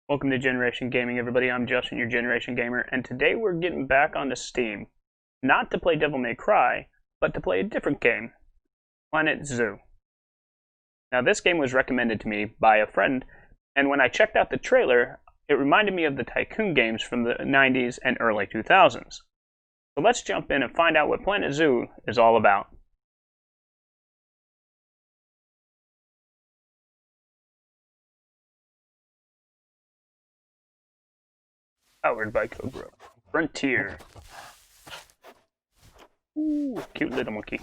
Welcome to Generation Gaming, everybody. I'm Justin, your Generation Gamer, and today we're getting back onto Steam. Not to play Devil May Cry, but to play a different game, Planet Zoo. Now, this game was recommended to me by a friend, and when I checked out the trailer, it reminded me of the Tycoon games from the 90s and early 2000s. So let's jump in and find out what Planet Zoo is all about. Powered by Cobra. Frontier. Ooh, cute little monkey.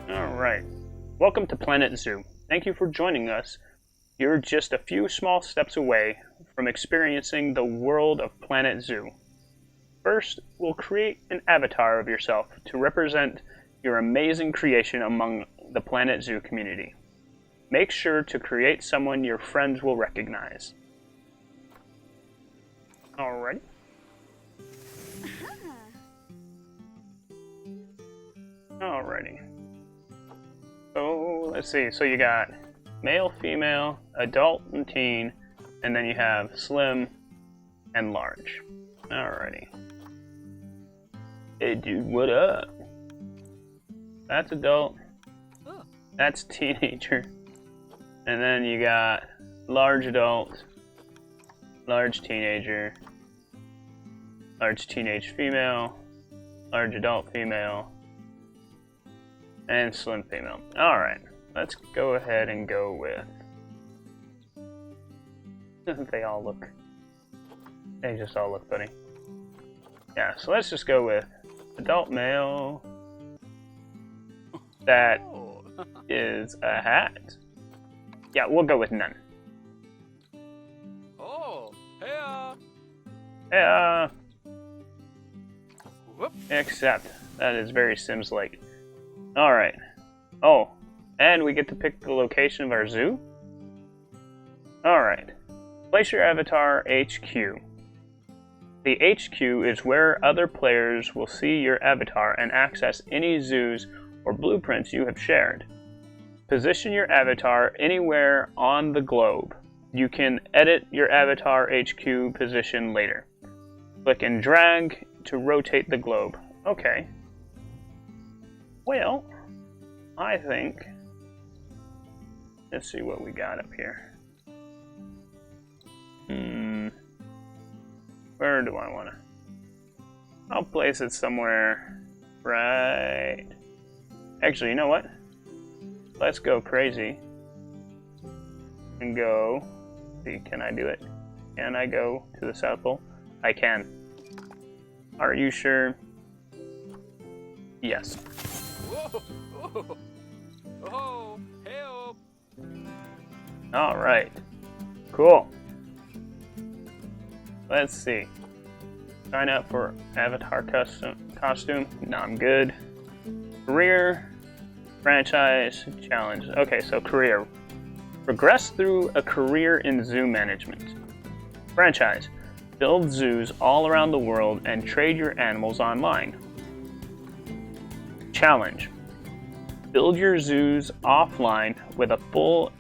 Alright. Welcome to Planet Zoo. Thank you for joining us. You're just a few small steps away from experiencing the world of Planet Zoo. First, we'll create an avatar of yourself to represent your amazing creation among the Planet Zoo community. Make sure to create someone your friends will recognize. Alright. Alrighty. So, let's see. So you got male, female, adult, and teen, and then you have slim and large. Alrighty. Hey dude, what up? That's adult. That's teenager. And then you got large adult, large teenager, large teenage female, large adult female, and slim female. Alright, let's go ahead and go with... They all look... They just all look funny. Yeah, so let's just go with adult male. That is a hat. Yeah, we'll go with none. Oh, hey, Yeah. Whoop. Except that is very Sims-like. Alright. Oh, and we get to pick the location of our zoo? Alright. Place your avatar HQ. The HQ is where other players will see your avatar and access any zoos or blueprints you have shared. Position your avatar anywhere on the globe. You can edit your avatar HQ position later. Click and drag to rotate the globe. Okay. Well, I think... Let's see what we got up here. Where do I want to... I'll place it somewhere right... Actually, you know what? Let's go crazy. And go... See, can I do it? Can I go to the South Pole? I can. Are you sure? Yes. whoa, oh, oh, hey, oh. Alright. Cool. Let's see. Sign up for avatar costume. No, I'm good. Career. Franchise. Challenge. Okay, so career. Progress through a career in zoo management. Franchise. Build zoos all around the world and trade your animals online. Challenge. Build your zoos offline with a full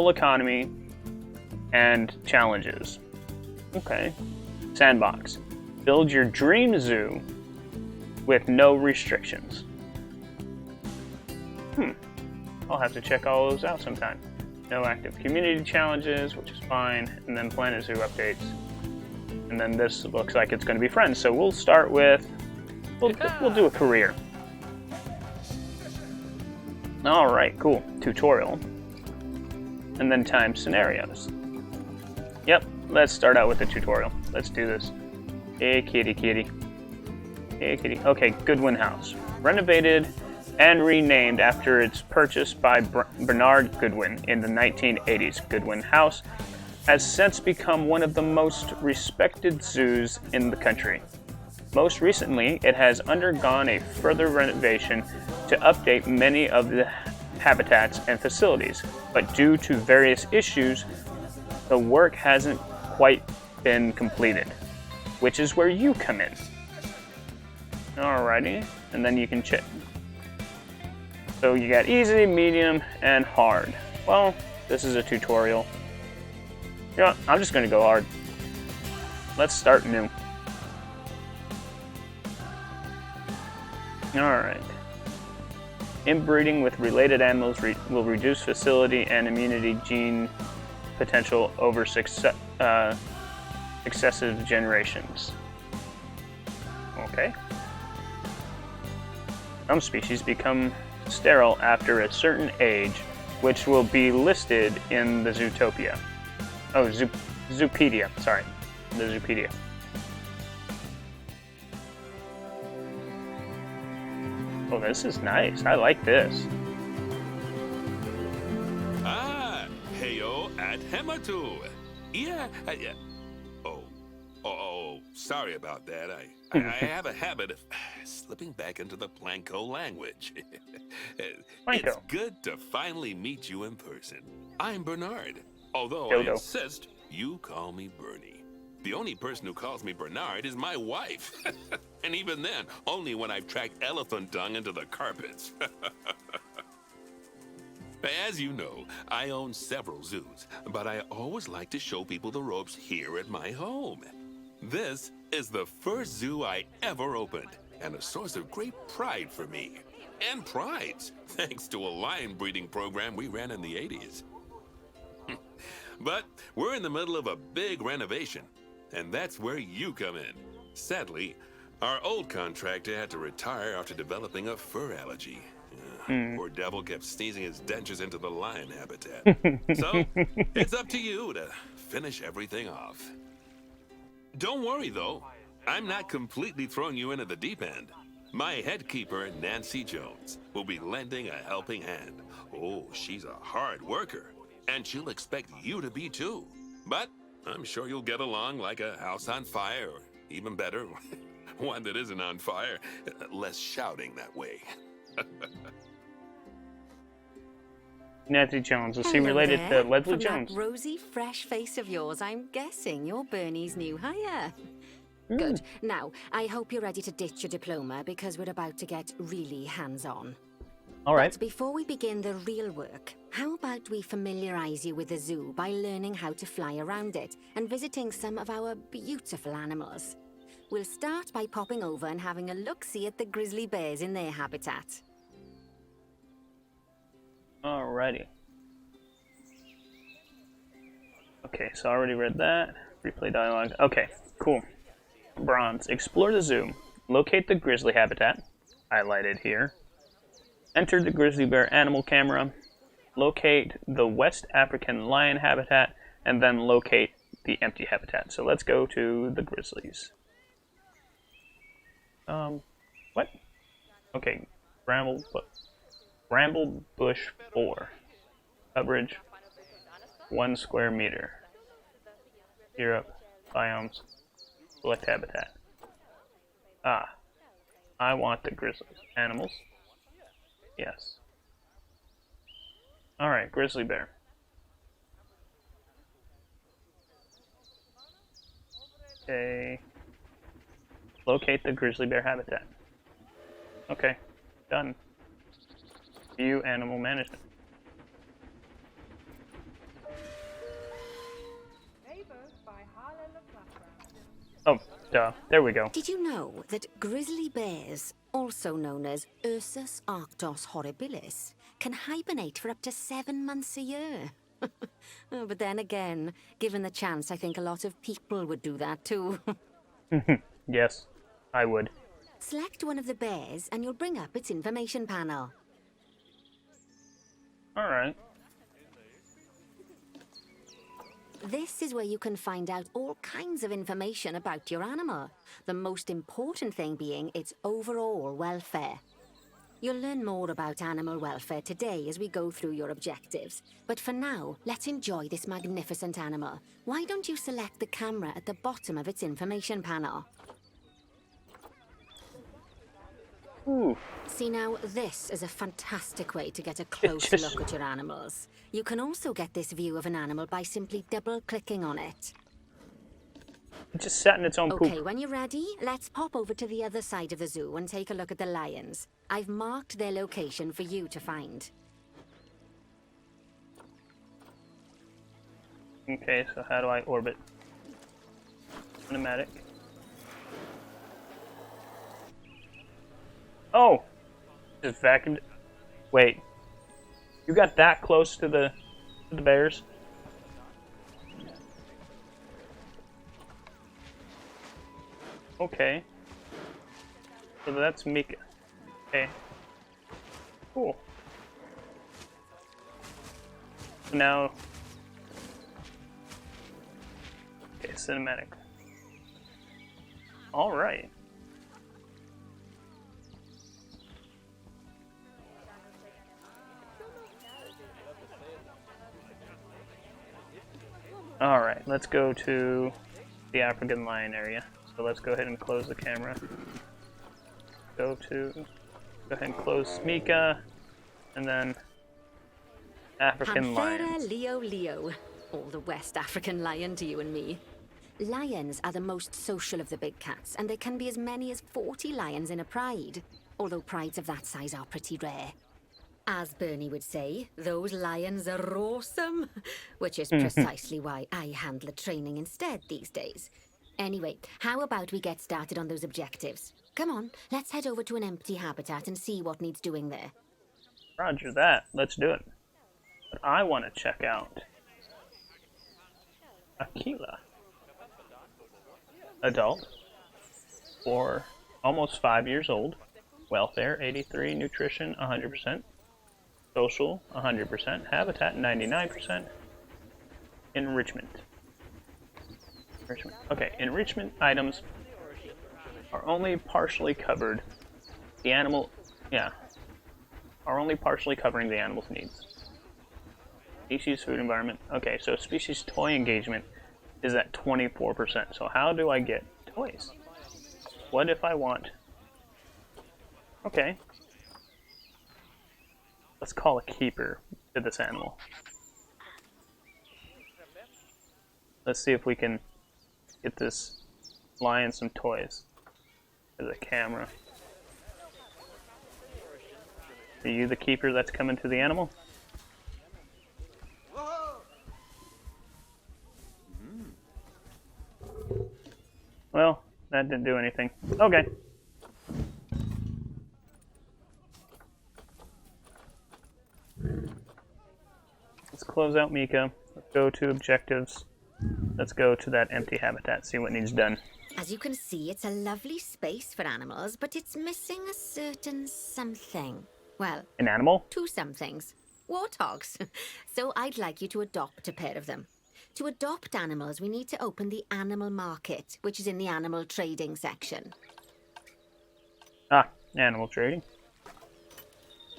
economy and challenges. Okay. Sandbox. Build your dream zoo with no restrictions. I'll have to check all those out sometime. No active community challenges, which is fine, and then Planet Zoo updates. And then this looks like it's going to be friends, so we'll start with... We'll do a career. Alright, cool. Tutorial. And then time scenarios. Yep, let's start out with the tutorial. Let's do this. Hey, kitty, kitty. Hey, kitty. Okay, Goodwin House. Renovated and renamed after its purchase by Bernard Goodwin in the 1980s. Goodwin House has since become one of the most respected zoos in the country. Most recently, it has undergone a further renovation to update many of the habitats and facilities, but due to various issues, the work hasn't quite been completed, which is where you come in. Alrighty, and then you can check. So you got easy, medium, and hard. Well, this is a tutorial. Yeah, I'm just gonna go hard. Let's start new. Alright. Inbreeding with related animals will reduce facility and immunity gene potential over successive generations. Okay. Some species become sterile after a certain age, which will be listed in the Zootopia. Oh, Zoopedia, sorry. The Zoopedia. Oh, this is nice. I like this. Ah, heyo at Hematu. Yeah, Oh, sorry about that. I have a habit of slipping back into the Planko language. It's good to finally meet you in person. I'm Bernard, although I insist you call me Bernie. The only person who calls me Bernard is my wife. And even then, only when I've tracked elephant dung into the carpets. As you know, I own several zoos, but I always like to show people the ropes here at my home. This is the first zoo I ever opened, and a source of great pride for me. And prides, thanks to a lion breeding program we ran in the 80s. But we're in the middle of a big renovation, and that's where you come in. Sadly, our old contractor had to retire after developing a fur allergy. Poor devil kept sneezing his dentures into the lion habitat. So, it's up to you to finish everything off. Don't worry, though. I'm not completely throwing you into the deep end. My head keeper, Nancy Jones, will be lending a helping hand. Oh, she's a hard worker, and she'll expect you to be too. But I'm sure you'll get along like a house on fire, or even better, one that isn't on fire. Less shouting that way. Nancy Jones, is she related to Leslie Jones? From that rosy, fresh face of yours, I'm guessing you're Bernie's new hire. Good. Now, I hope you're ready to ditch your diploma because we're about to get really hands-on. All right. But before we begin the real work, how about we familiarize you with the zoo by learning how to fly around it and visiting some of our beautiful animals? We'll start by popping over and having a look-see at the grizzly bears in their habitat. Alrighty. Okay, so I already read that. Replay dialogue. Okay, cool. Bronze. Explore the zoo. Locate the grizzly habitat. Highlighted here. Enter the grizzly bear animal camera. Locate the West African lion habitat. And then locate the empty habitat. So let's go to the grizzlies. What? Okay, Bramble Bush 4. Coverage 1 square meter. Europe. Biomes. Select habitat. Ah. I want the grizzlies. Animals. Yes. Alright, grizzly bear. Okay. Locate the grizzly bear habitat. Okay. Done. View animal management. Oh, duh. There we go. Did you know that grizzly bears, also known as Ursus arctos horribilis, can hibernate for up to 7 months a year? Oh, but then again, given the chance, I think a lot of people would do that too. Yes, I would. Select one of the bears and you'll bring up its information panel. Alright. This is where you can find out all kinds of information about your animal. The most important thing being its overall welfare. You'll learn more about animal welfare today as we go through your objectives. But for now, let's enjoy this magnificent animal. Why don't you select the camera at the bottom of its information panel? Ooh. See now, this is a fantastic way to get a close look at your animals. You can also get this view of an animal by simply double-clicking on it. It just sat in its own Okay, poop. when you're ready, let's pop over to the other side of the zoo and take a look at the lions. I've marked their location for you to find. Okay, so how do I orbit? Cinematic. Oh! Just vacuumed. Wait. You got that close to the bears? Okay. So that's Mika. Okay. Cool. So now... Okay, cinematic. Alright. Alright, let's go to the African lion area. So let's go ahead and close the camera. Go ahead and close Mika, and then African Panthera lions. Leo. All the West African lion to you and me. Lions are the most social of the big cats, and there can be as many as 40 lions in a pride. Although prides of that size are pretty rare. As Bernie would say, those lions are awesome. Which is precisely why I handle the training instead these days. Anyway, how about we get started on those objectives? Come on, let's head over to an empty habitat and see what needs doing there. Roger that. Let's do it. But I want to check out Aquila. Adult. For almost 5 years old. Welfare 83. Nutrition 100%. Social 100%. Habitat 99%. Enrichment. Okay, enrichment items are only partially covered. The animal, are only partially covering the animal's needs. Species, food, environment. Okay, so species toy engagement is at 24%. So how do I get toys? What if I want... Okay. Let's call a keeper to this animal. Let's see if we can get this lion some toys. There's a camera. Are you the keeper that's coming to the animal? Well, that didn't do anything. Okay. Let's close out Mika. Let's go to objectives. Let's go to that empty habitat, see what needs done. As you can see, it's a lovely space for animals, but it's missing a certain something. Well, An animal? two somethings. Warthogs. So I'd like you to adopt a pair of them. To adopt animals, we need to open the animal market, which is in the animal trading section. Ah, animal trading.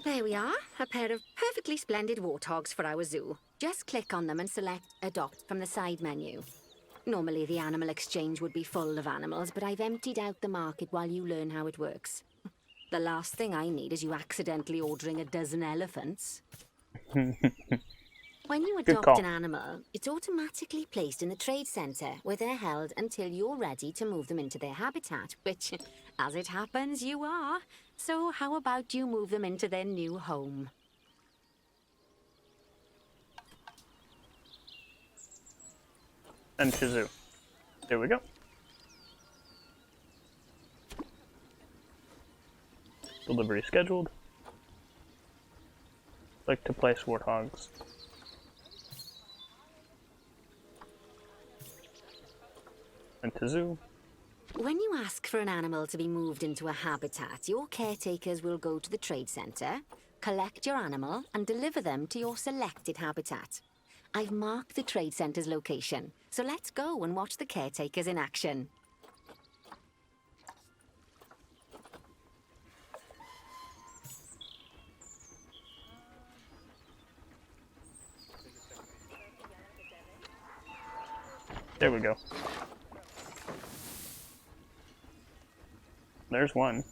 There we are, a pair of perfectly splendid warthogs for our zoo. Just click on them and select Adopt from the side menu. Normally the animal exchange would be full of animals, but I've emptied out the market while you learn how it works. The last thing I need is you accidentally ordering a dozen elephants. When you Good adopt call. an animal, it's automatically placed in the trade centre, where they're held until you're ready to move them into their habitat, which, as it happens, you are. So how about you move them into their new home? And Shizoo. There we go. Delivery scheduled. Click to place warthogs. And to zoo. When you ask for an animal to be moved into a habitat, your caretakers will go to the trade centre, collect your animal, and deliver them to your selected habitat. I've marked the trade centre's location, so let's go and watch the caretakers in action. There we go. There's one.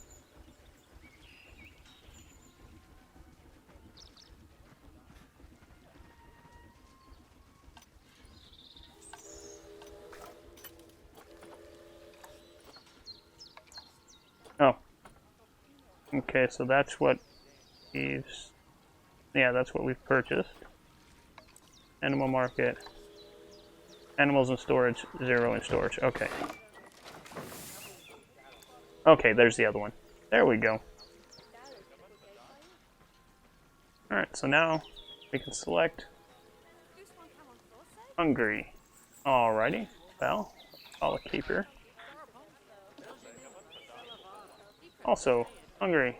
Oh. Okay, so that's what he's... Yeah, that's what we've purchased. Animal market. Animals in storage, 0 in storage. Okay. Okay, there's the other one. There we go. Alright, so now we can select hungry. Alrighty. Well, call a keeper. Also, hungry.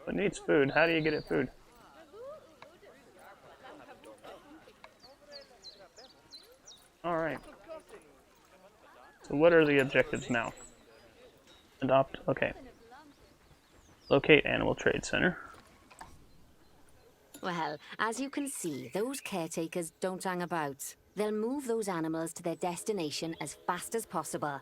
It needs food. How do you get it food? Alright. So what are the objectives now? Adopt. Okay. Locate Animal Trade Center. Well, as you can see, those caretakers don't hang about. They'll move those animals to their destination as fast as possible.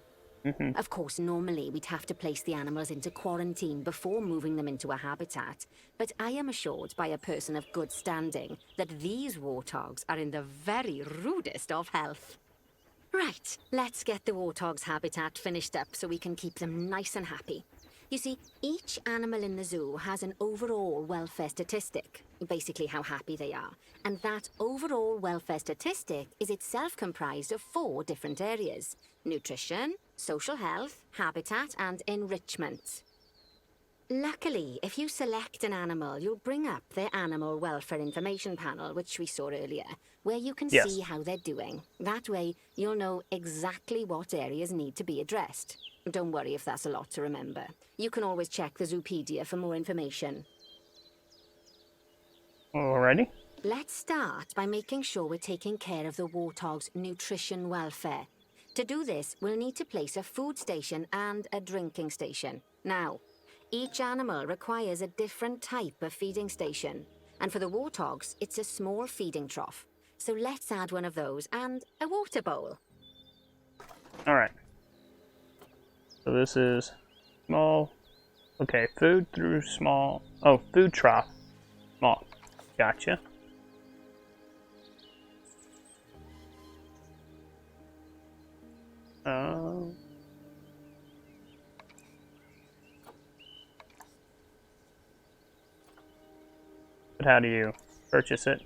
Of course, normally we'd have to place the animals into quarantine before moving them into a habitat, but I am assured by a person of good standing that these warthogs are in the very rudest of health. Right, let's get the warthog's habitat finished up so we can keep them nice and happy. You see, each animal in the zoo has an overall welfare statistic, basically how happy they are. And that overall welfare statistic is itself comprised of 4 different areas: nutrition, social health, habitat, and enrichment. Luckily, if you select an animal, you'll bring up their animal welfare information panel, which we saw earlier, where you can Yes. see how they're doing. That way, you'll know exactly what areas need to be addressed. Don't worry if that's a lot to remember. You can always check the Zoopedia for more information. Alrighty. Let's start by making sure we're taking care of the warthog's nutrition welfare. To do this, we'll need to place a food station and a drinking station. Now, each animal requires a different type of feeding station. And for the warthogs, it's a small feeding trough. So let's add one of those and a water bowl. Alright. So this is small. Okay, food through small. Oh, food trough. Small. Gotcha. But how do you purchase it?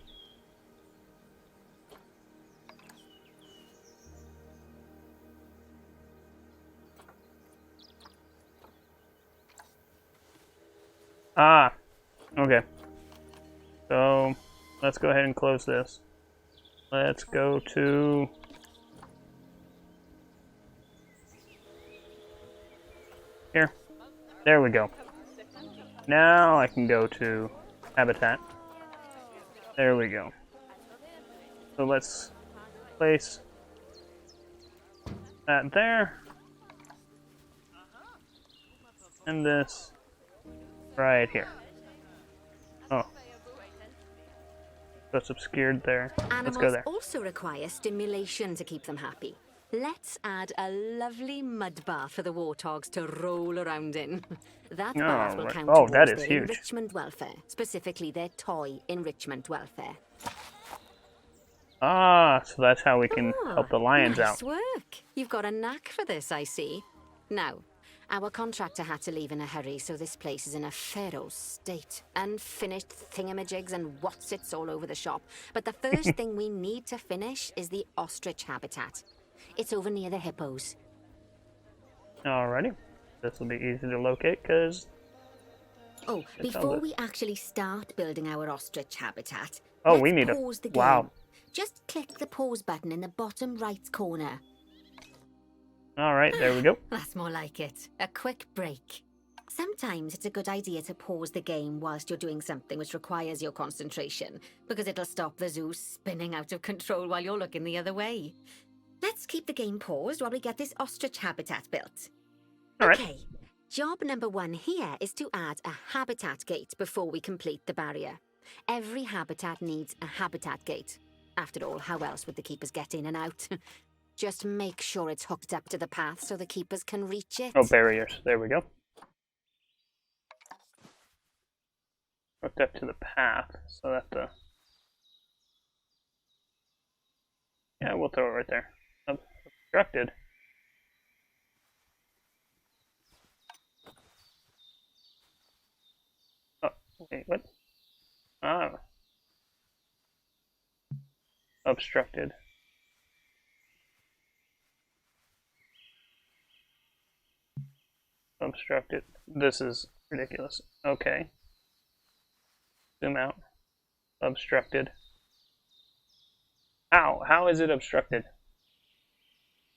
Ah, okay. So, let's go ahead and close this. Let's go to... Here. There we go. Now I can go to habitat. There we go. So let's place that there. And this right here. Oh. That's obscured there. Let's go Animals there. also require stimulation to keep them happy. Let's add a lovely mud bath for the warthogs to roll around in. That bath will right. count Oh, that towards is their huge. enrichment welfare, specifically their toy enrichment welfare. Ah, so that's how we can help the lions nice out. work. You've got a knack for this, I see. Now, our contractor had to leave in a hurry, so this place is in a pharaoh's state. Unfinished thingamajigs and whatsits all over the shop. But the first thing we need to finish is the ostrich habitat. It's over near the hippos. Alrighty. This will be easy to locate because... Oh, It's before on the- we actually start building our ostrich habitat, Oh, let's we need a- pause the game. wow. Just click the pause button in the bottom right corner. Alright, there we go. That's more like it. A quick break. Sometimes it's a good idea to pause the game whilst you're doing something which requires your concentration, because it'll stop the zoo spinning out of control while you're looking the other way. Let's keep the game paused while we get this ostrich habitat built. Alright. Okay, job number 1 here is to add a habitat gate before we complete the barrier. Every habitat needs a habitat gate. After all, how else would the keepers get in and out? Just make sure it's hooked up to the path so the keepers can reach it. Oh, barriers. There we go. Hooked up to the path so that the Yeah, we'll throw it right there. Obstructed. Oh, wait, what? Ah. Obstructed. Obstructed. This is ridiculous. Okay. Zoom out. Obstructed. Ow! How is it obstructed?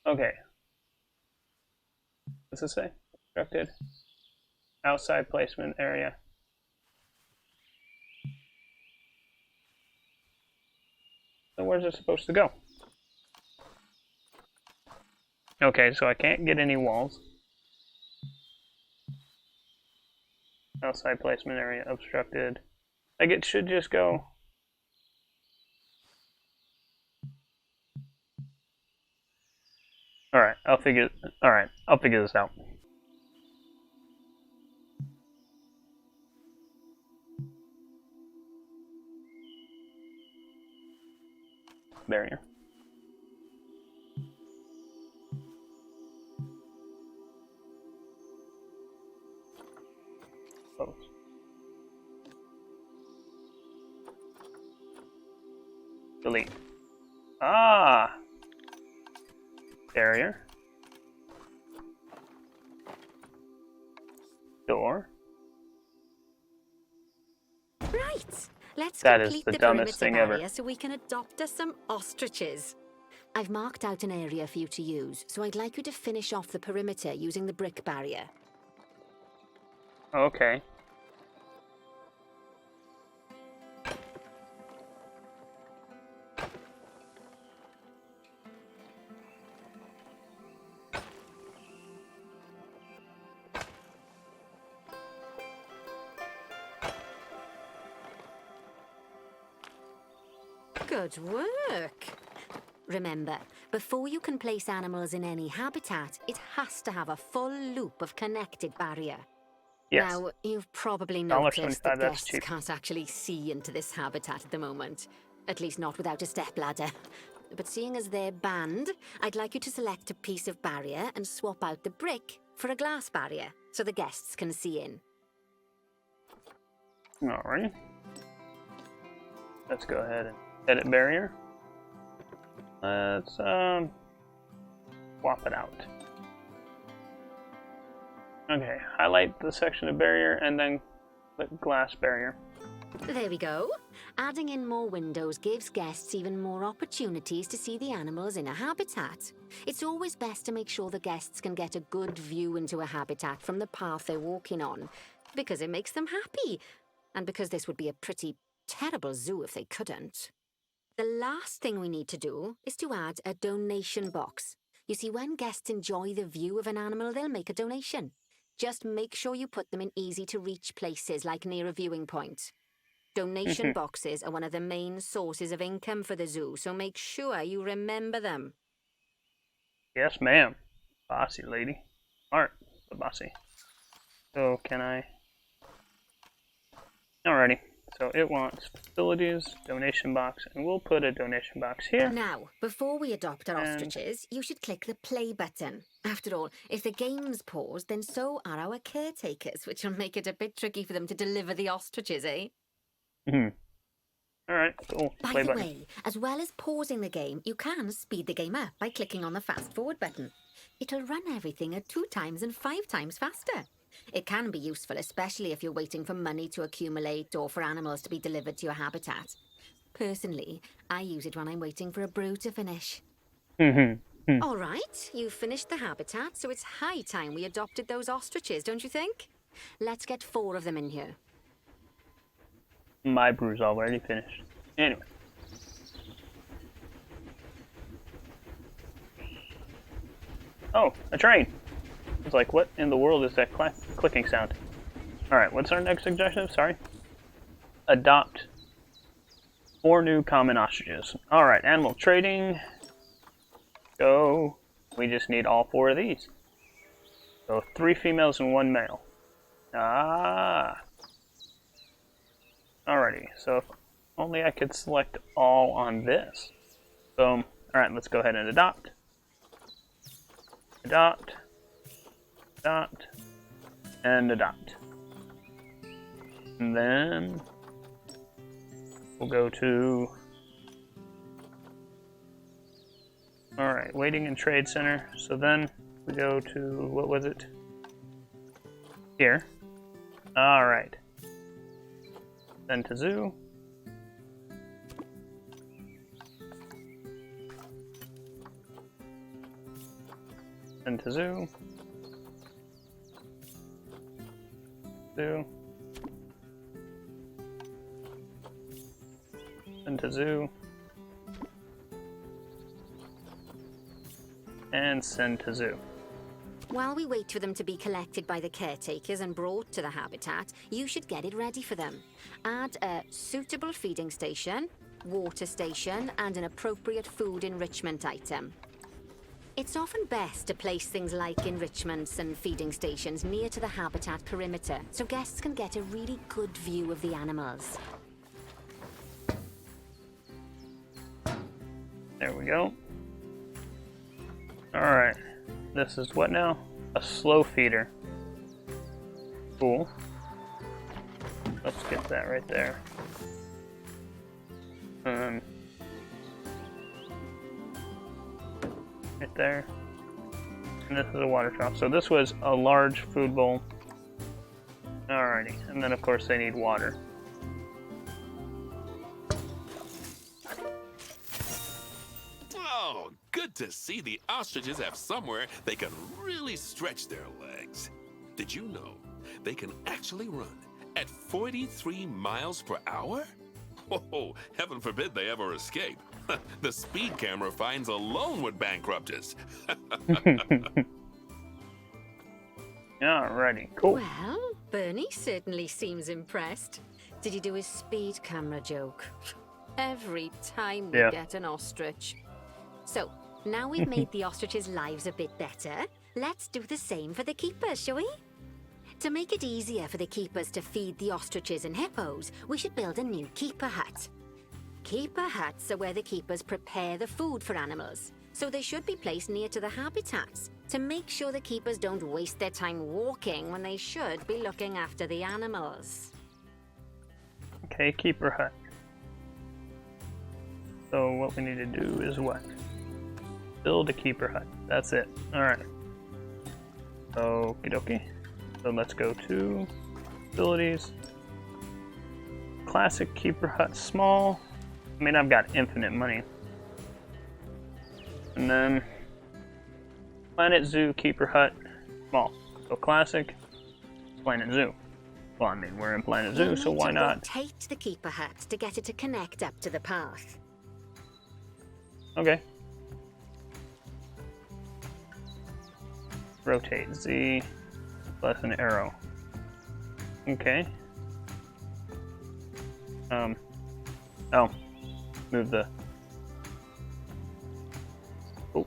Okay. What's this say? Obstructed. Outside placement area. So where's it supposed to go? Okay, so I can't get any walls. Outside placement area obstructed. Like it should just go. Alright, I'll figure this out. Barrier. Close. Delete. Ah! Barrier. Door. Right. Let's That is complete the the dumbest perimeter thing ever. barrier so we can adopt us some ostriches. I've marked out an area for you to use, so I'd like you to finish off the perimeter using the brick barrier. Okay. Good work. Remember, before you can place animals in any habitat, it has to have a full loop of connected barrier. Yes. Now, you've probably $1.25, noticed that that's guests cheap. can't actually see into this habitat at the moment. At least not without a stepladder. But seeing as they're banned, I'd like you to select a piece of barrier and swap out the brick for a glass barrier, so the guests can see in. Alright. Let's go ahead and edit barrier. Let's swap it out. Okay, highlight the section of barrier and then click glass barrier. There we go. Adding in more windows gives guests even more opportunities to see the animals in a habitat. It's always best to make sure the guests can get a good view into a habitat from the path they're walking on, because it makes them happy, and because this would be a pretty terrible zoo if they couldn't. The last thing we need to do is to add a donation box. You see, when guests enjoy the view of an animal, they'll make a donation. Just make sure you put them in easy-to-reach places, like near a viewing point. Donation boxes are one of the main sources of income for the zoo, so make sure you remember them. Yes, ma'am. Bossy lady. Smart, but bossy. So, can I... Alrighty. So, it wants facilities, donation box, and we'll put a donation box here. Now, before we adopt our And- ostriches, you should click the play button. After all, if the game's paused, then so are our caretakers, which will make it a bit tricky for them to deliver the ostriches, eh? Alright, cool. By Play the button. way, as well as pausing the game, you can speed the game up by clicking on the fast forward button. It'll run everything at 2 times and 5 times faster. It can be useful, especially if you're waiting for money to accumulate or for animals to be delivered to your habitat. Personally, I use it when I'm waiting for a brew to finish. All right, you've finished the habitat, so it's high time we adopted those ostriches, don't you think? Let's get 4 of them in here. My brew's already finished. Anyway. Oh, a train! It's like, what in the world is that clicking sound? Alright, what's our next objective? Sorry. Adopt 4 new common ostriches. Alright, animal trading. Go. We just need all 4 of these. So 3 females and 1 male. Ah. Alrighty, so if only I could select all on this. So Alright, let's go ahead and adopt. Adopt. Adopt. And adopt. And then we'll go to... Alright, waiting in Trade Center. So then we go to, what was it? Here. Alright. Then to zoo. Then to zoo. Zoo. Then to zoo. And send to zoo. While we wait for them to be collected by the caretakers and brought to the habitat, you should get it ready for them. Add a suitable feeding station, water station, and an appropriate food enrichment item. It's often best to place things like enrichments and feeding stations near to the habitat perimeter, so guests can get a really good view of the animals. There we go. Alright. This is what now? A slow feeder. Cool. Let's get that right there. Right there. And this is a water trough. So this was a large food bowl. Alrighty. And then of course they need water. Oh, good to see the ostriches have somewhere they can really stretch their legs. Did you know they can actually run at 43 miles per hour? Oh, heaven forbid they ever escape. The speed camera fines alone would bankrupt us. Alrighty, cool. Well, Bernie certainly seems impressed. Did you do his speed camera joke? Every time we get an ostrich. So, now we've made the ostriches' lives a bit better, let's do the same for the keepers, shall we? To make it easier for the keepers to feed the ostriches and hippos, we should build a new keeper hut. Keeper huts are where the keepers prepare the food for animals, so they should be placed near to the habitats to make sure the keepers don't waste their time walking when they should be looking after the animals. Okay, keeper hut. So what we need to do is what? Build a keeper hut. That's it. Alright. Okie dokie. So let's go to abilities. Classic keeper hut small. I mean, I've got infinite money. And then Planet Zoo keeper hut small. So classic, Planet Zoo. Well, I mean, we're in Planet Zoo, so why not? Rotate the keeper hut to get it to connect up to the path. Okay. Rotate Z plus an arrow. Okay. Oh. Move the... Oh.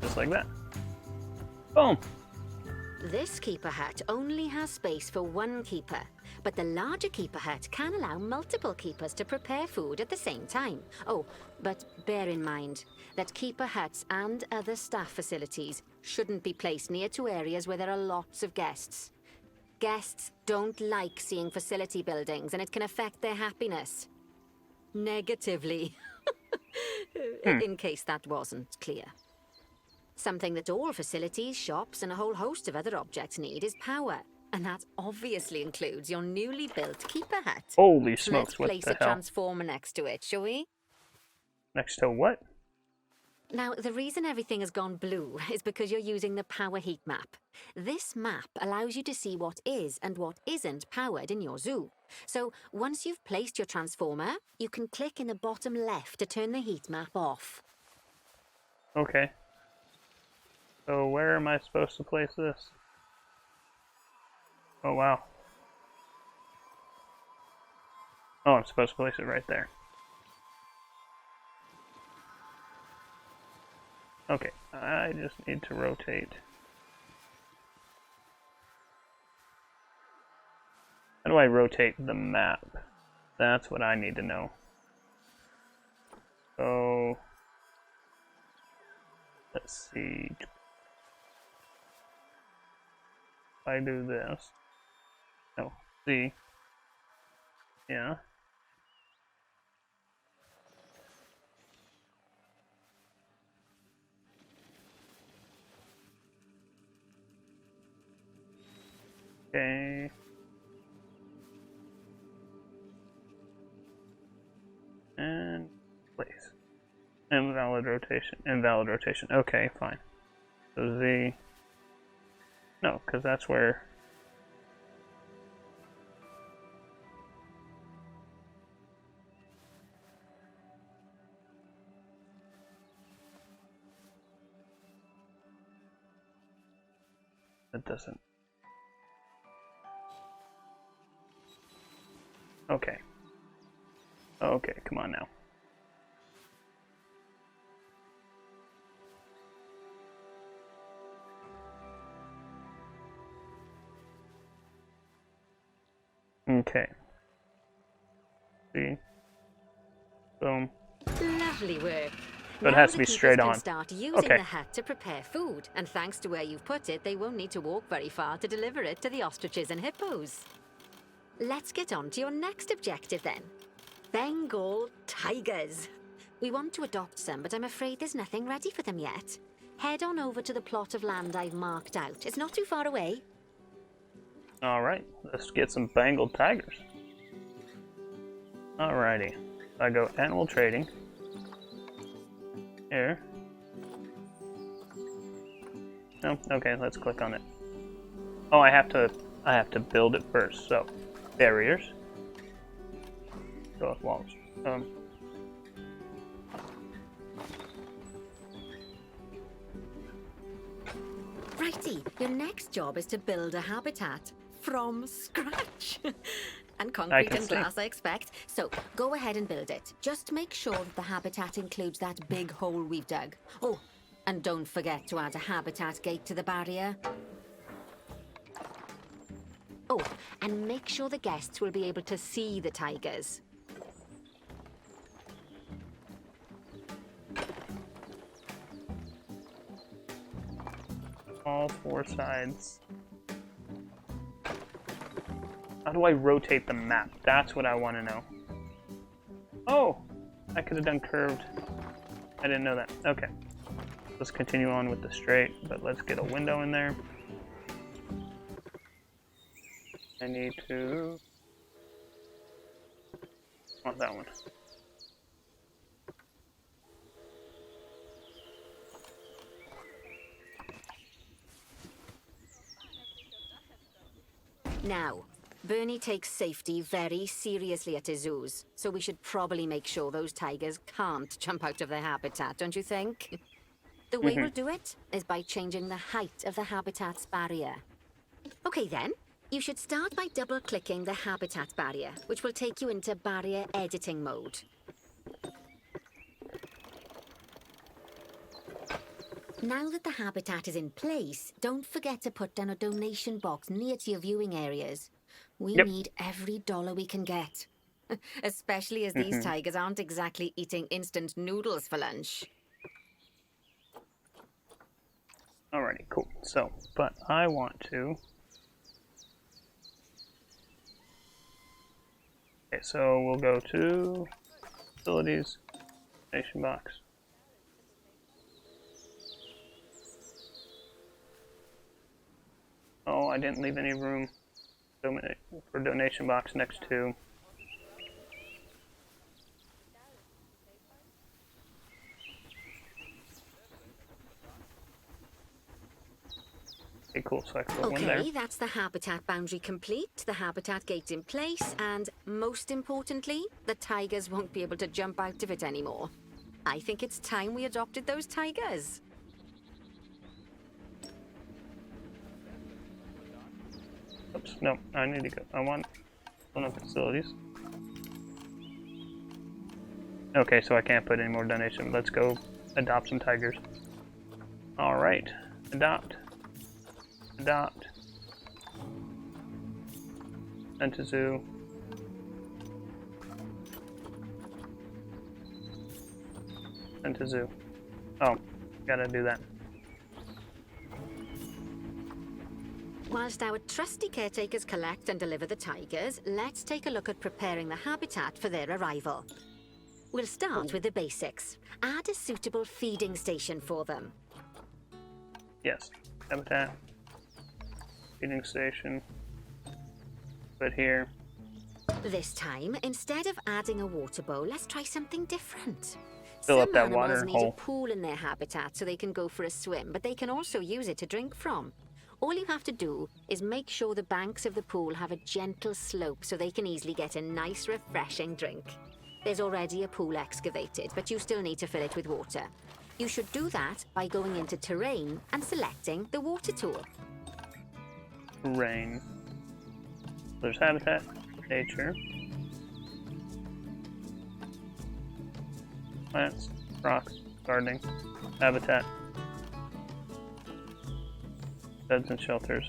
Just like that. Boom! This keeper hut only has space for one keeper, but the larger keeper hut can allow multiple keepers to prepare food at the same time. Oh, but bear in mind that keeper huts and other staff facilities shouldn't be placed near to areas where there are lots of guests. Guests don't like seeing facility buildings, and it can affect their happiness. Negatively. In case that wasn't clear. Something that all facilities, shops, and a whole host of other objects need is power. And that obviously includes your newly built keeper hut. Holy smokes, what the hell? Let's place a transformer next to it, shall we? Next to what? Now, the reason everything has gone blue is because you're using the power heat map. This map allows you to see what is and what isn't powered in your zoo. So, once you've placed your transformer, you can click in the bottom left to turn the heat map off. Okay. So where am I supposed to place this? Oh, wow. Oh, I'm supposed to place it right there. Okay, I just need to rotate. How do I rotate the map? That's what I need to know. So, let's see. If I do this. Oh, see. Yeah. Okay. And place. Invalid rotation. Invalid rotation. Okay, fine. So Z. No, because that's where. It doesn't. Okay. Okay, come on now. Okay. See? Boom. Lovely work. But it Now has to the be keepers straight can on. start using Okay. the hut to prepare food, and thanks to where you've put it, they won't need to walk very far to deliver it to the ostriches and hippos. Let's get on to your next objective then. Bengal tigers. We want to adopt some, but I'm afraid there's nothing ready for them yet. Head on over to the plot of land I've marked out. It's not too far away. Alright, let's get some Bengal tigers. Alrighty. I go animal trading. Here. No, okay, let's click on it. Oh, I have to build it first. So, barriers. Go with walls. Righty, your next job is to build a habitat from scratch. And concrete can and see. glass, I expect. So, go ahead and build it. Just make sure that the habitat includes that big hole we've dug. Oh, and don't forget to add a habitat gate to the barrier. Oh, and make sure the guests will be able to see the tigers. All four sides. How do I rotate the map? That's what I want to know. Oh! I could have done curved. I didn't know that. Okay. Let's continue on with the straight, but let's get a window in there. I need to... want that one. Now, Bernie takes safety very seriously at his zoos, so we should probably make sure those tigers can't jump out of their habitat, don't you think? The way we'll do it is by changing the height of the habitat's barrier. Okay then, you should start by double-clicking the habitat barrier, which will take you into barrier editing mode. Now that the habitat is in place, don't forget to put down a donation box near to your viewing areas. We need every dollar we can get. Especially as these tigers aren't exactly eating instant noodles for lunch. Alrighty, cool. So, but I want to... Okay, so we'll go to facilities, donation box. Oh, I didn't leave any room for donation box next to. Okay, cool. So I can put one there. Okay, that's the habitat boundary complete, the habitat gate in place, and most importantly, the tigers won't be able to jump out of it anymore. I think it's time we adopted those tigers. Oops, no, I need to go. I want one of the facilities. Okay, so I can't put any more donation. Let's go adopt some tigers. Alright, adopt. Adopt. Send to zoo. Send to zoo. Oh, gotta do that. Whilst our trusty caretakers collect and deliver the tigers, let's take a look at preparing the habitat for their arrival. We'll start with the basics. Add a suitable feeding station for them. Yes. Habitat. Feeding station. Put here. This time, instead of adding a water bowl, let's try something different. Fill up Some that animals water need hole. a pool in their habitat so they can go for a swim, but they can also use it to drink from. All you have to do is make sure the banks of the pool have a gentle slope so they can easily get a nice, refreshing drink. There's already a pool excavated, but you still need to fill it with water. You should do that by going into Terrain and selecting the water tool. Terrain. There's habitat. Nature. Plants. Rocks. Gardening. Habitat. Beds and shelters.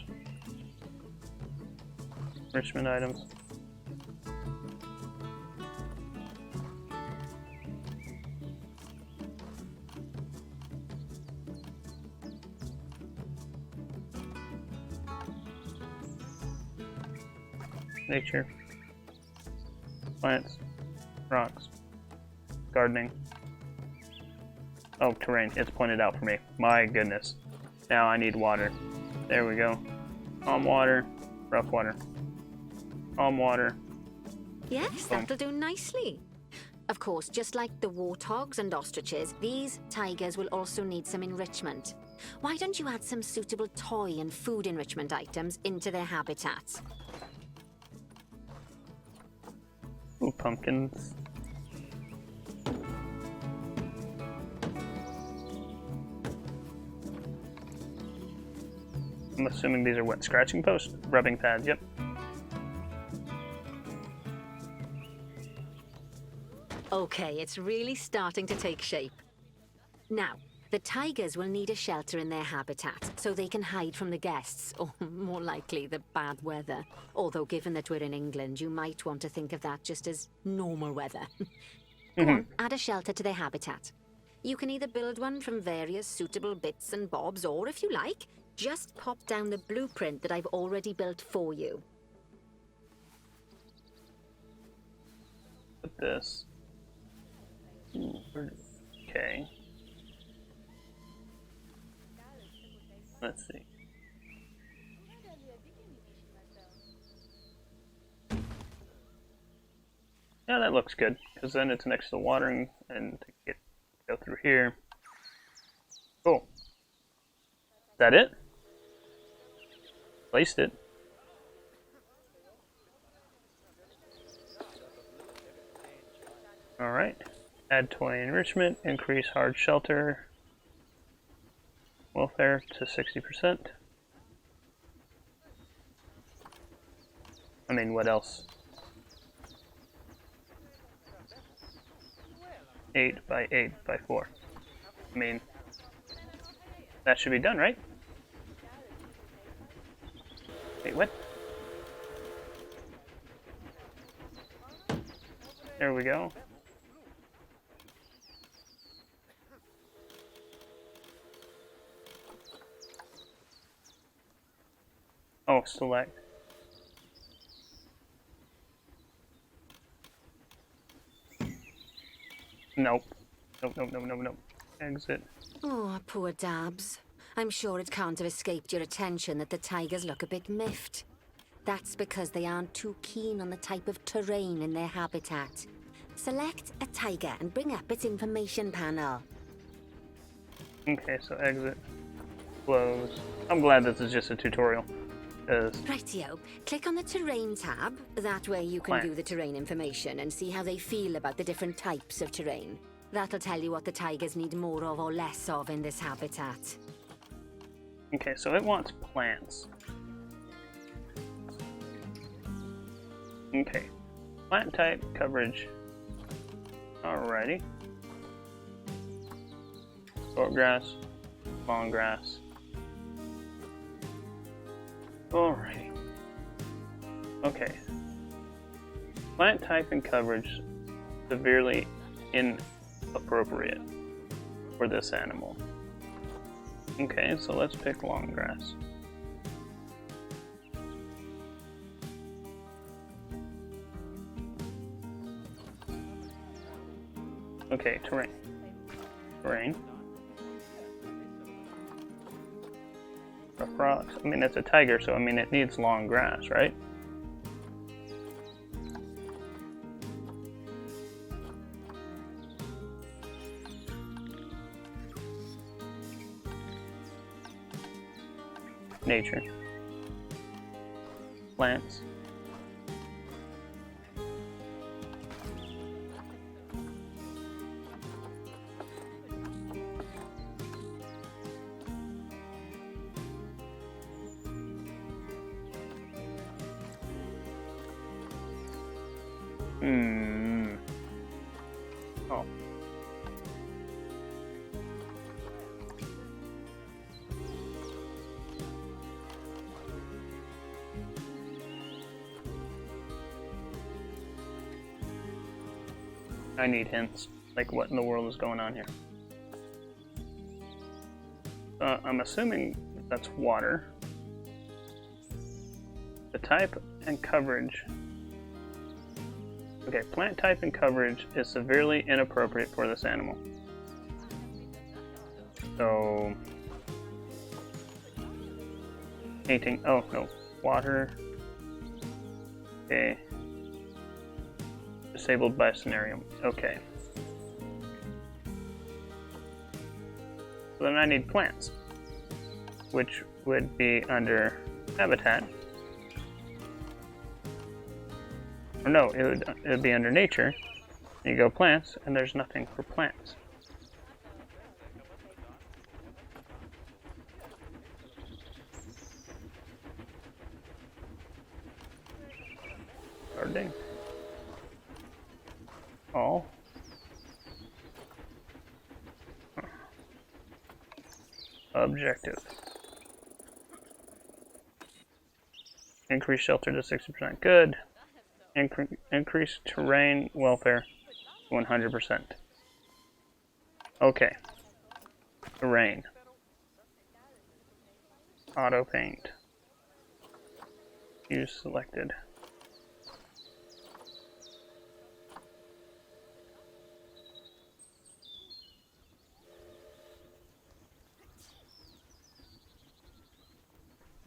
Enrichment items. Nature. Plants. Rocks. Gardening. Oh, terrain. It's pointed out for me. My goodness. Now I need water. There we go. Calm water. Rough water. Calm water. Yes, Boom. that'll do nicely. Of course, just like the warthogs and ostriches, these tigers will also need some enrichment. Why don't you add some suitable toy and food enrichment items into their habitats? Ooh, pumpkins. I'm assuming these are what? Scratching posts? Rubbing pads, yep. Okay, it's really starting to take shape. Now, the tigers will need a shelter in their habitat so they can hide from the guests, or more likely, the bad weather. Although, given that we're in England, you might want to think of that just as normal weather. Go on, add a shelter to their habitat. You can either build one from various suitable bits and bobs, or if you like, just pop down the blueprint that I've already built for you. Put this. Okay. Let's see. Yeah, that looks good, because then it's next to watering and to go through here. Cool. Is that it? Placed it. Alright. Add toy enrichment, increase hard shelter welfare to 60%. I mean, what else? 8 by 8 by 4. I mean, that should be done, right? Wait, what? There we go. Oh, select. Nope. Nope. Exit. Oh, poor Dabs. I'm sure it can't have escaped your attention that the tigers look a bit miffed. That's because they aren't too keen on the type of terrain in their habitat. Select a tiger and bring up its information panel. Okay, so exit. Close. I'm glad this is just a tutorial. Rightio. Click on the Terrain tab. That way you can Plant. view the terrain information and see how they feel about the different types of terrain. That'll tell you what the tigers need more of or less of in this habitat. Okay, so it wants plants. Okay. Plant type, coverage. Alrighty. Short grass, long grass. Alrighty. Okay. Plant type and coverage severely inappropriate for this animal. Okay, so let's pick long grass. Okay, terrain. Terrain. Rough rocks. I mean, it's a tiger, so I mean, it needs long grass, right? Nature. Plants. Oh. I need hints. Like, what in the world is going on here? I'm assuming that's water. The type and coverage. Okay, plant type and coverage is severely inappropriate for this animal. So, painting. Oh no, water. Okay. Disabled by scenario. Okay. So then I need plants, which would be under habitat. Or no, it would be under nature. You go plants, and there's nothing for plants. Gardening. All. Objective. Increase shelter to 60%. Good. Increase terrain welfare 100%. Okay. Terrain. Auto paint. Use selected.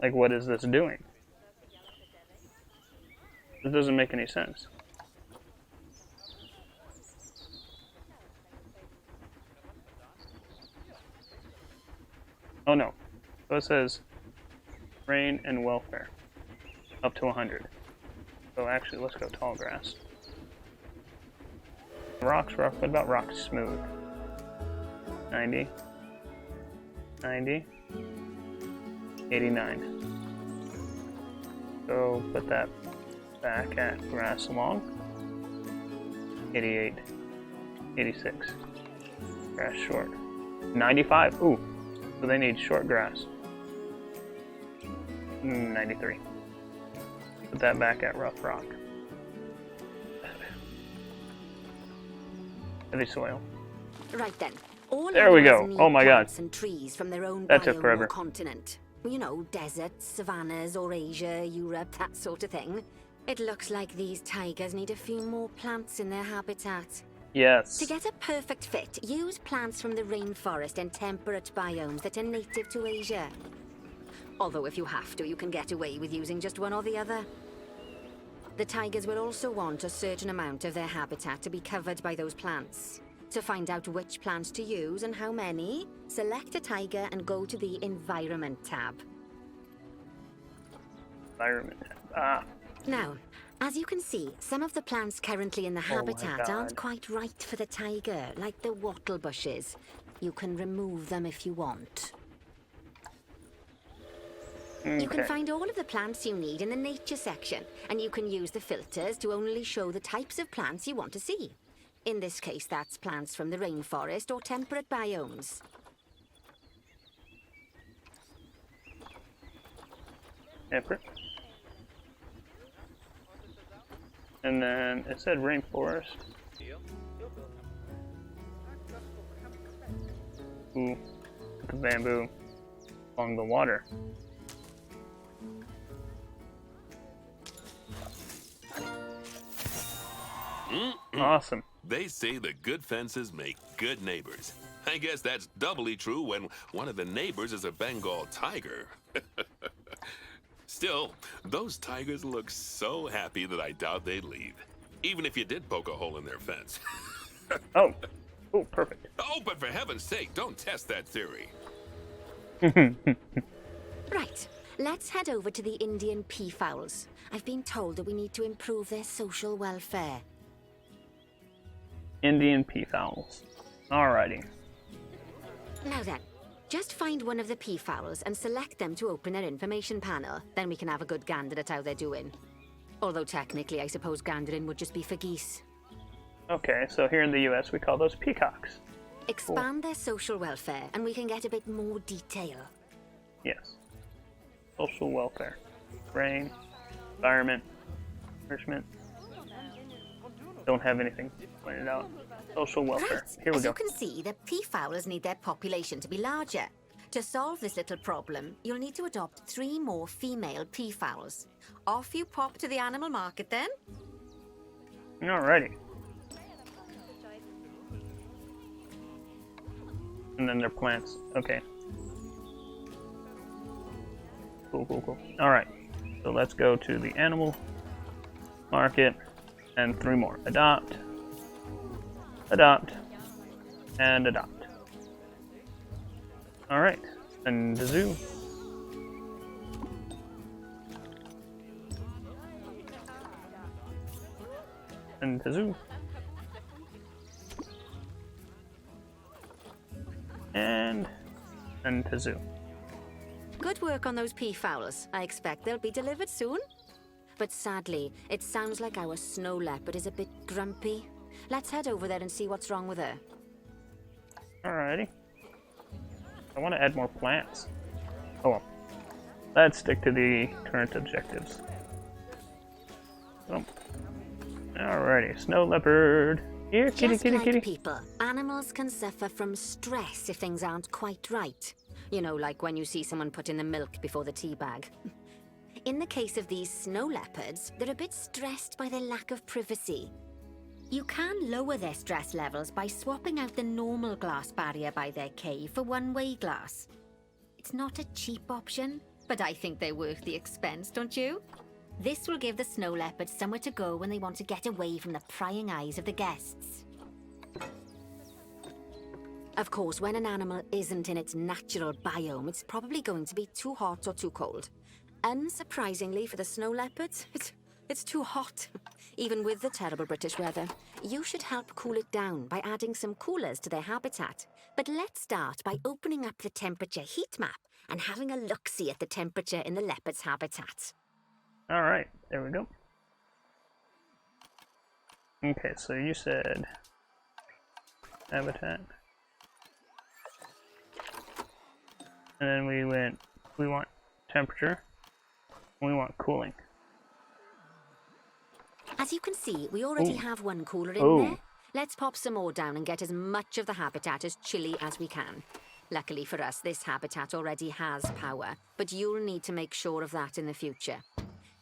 Like, what is this doing? This doesn't make any sense. Oh no. So it says rain and welfare. Up to 100. So actually, let's go tall grass. Rocks rough. What about rocks smooth? 90. 90. 89. So put that back at grass long. 88. 86. Grass short. 95. Ooh. So they need short grass. 93. Put that back at rough rock. Heavy soil. Right then. All There we go. animals Oh need my god. plants and trees from their own That took biome forever. or continent. You know, deserts, savannas, or Asia, Europe, that sort of thing. It looks like these tigers need a few more plants in their habitat. Yes. To get a perfect fit, use plants from the rainforest and temperate biomes that are native to Asia. Although if you have to, you can get away with using just one or the other. The tigers will also want a certain amount of their habitat to be covered by those plants. To find out which plants to use and how many, select a tiger and go to the Environment tab. Environment. Ah. Now, as you can see, some of the plants currently in the Oh my habitat God. aren't quite right for the tiger, like the wattle bushes. You can remove them if you want. You can Okay. find all of the plants you need in the nature section, and you can use the filters to only show the types of plants you want to see. In this case, that's plants from the rainforest or temperate biomes. Temperate. And then it said rainforest. Ooh, the bamboo along the water. Awesome. They say that good fences make good neighbors. I guess that's doubly true when one of the neighbors is a Bengal tiger. Still, those tigers look so happy that I doubt they'd leave, even if you did poke a hole in their fence. Oh. Oh, perfect. Oh, but for heaven's sake, don't test that theory. Right, let's head over to the Indian peafowls. I've been told that we need to improve their social welfare. Indian peafowls. Alrighty. Now then, just find one of the peafowls and select them to open their information panel. Then we can have a good gander at how they're doing. Although technically, I suppose gandering would just be for geese. Okay, so here in the US we call those peacocks. Expand their social welfare and we can get a bit more detail. Yes. Social welfare. Brain. Environment. Nourishment. Don't have anything pointed out. Social welfare. Right. Here we As go. you can see, the peafowls need their population to be larger. To solve this little problem, you'll need to adopt 3 more female peafowls. Off you pop to the animal market then. Alrighty. And then they're plants. Okay. Cool. Alright. So let's go to the animal market and 3 more. Adopt. Adopt. And adopt. Alright. And the zoo. And the zoo. And to zoo. Good work on those peafowls. I expect they'll be delivered soon. But sadly, it sounds like our snow leopard is a bit grumpy. Let's head over there and see what's wrong with her. Alrighty. I want to add more plants. Oh well. Let's stick to the current objectives. Oh. Alrighty, snow leopard. Here, kitty, Just kitty, like kitty. people, animals can suffer from stress if things aren't quite right. You know, like when you see someone put in the milk before the tea bag. In the case of these snow leopards, they're a bit stressed by their lack of privacy. You can lower their stress levels by swapping out the normal glass barrier by their cave for one-way glass. It's not a cheap option, but I think they're worth the expense, don't you? This will give the snow leopards somewhere to go when they want to get away from the prying eyes of the guests. Of course, when an animal isn't in its natural biome, it's probably going to be too hot or too cold. Unsurprisingly for the snow leopards, it's too hot. Even with the terrible British weather. You should help cool it down by adding some coolers to their habitat. But let's start by opening up the temperature heat map and having a look-see at the temperature in the leopard's habitat. Alright, there we go. Okay, so you said habitat. And then we want temperature, and we want cooling. As you can see, we already have one cooler in there. Let's pop some more down and get as much of the habitat as chilly as we can. Luckily for us, this habitat already has power, but you'll need to make sure of that in the future.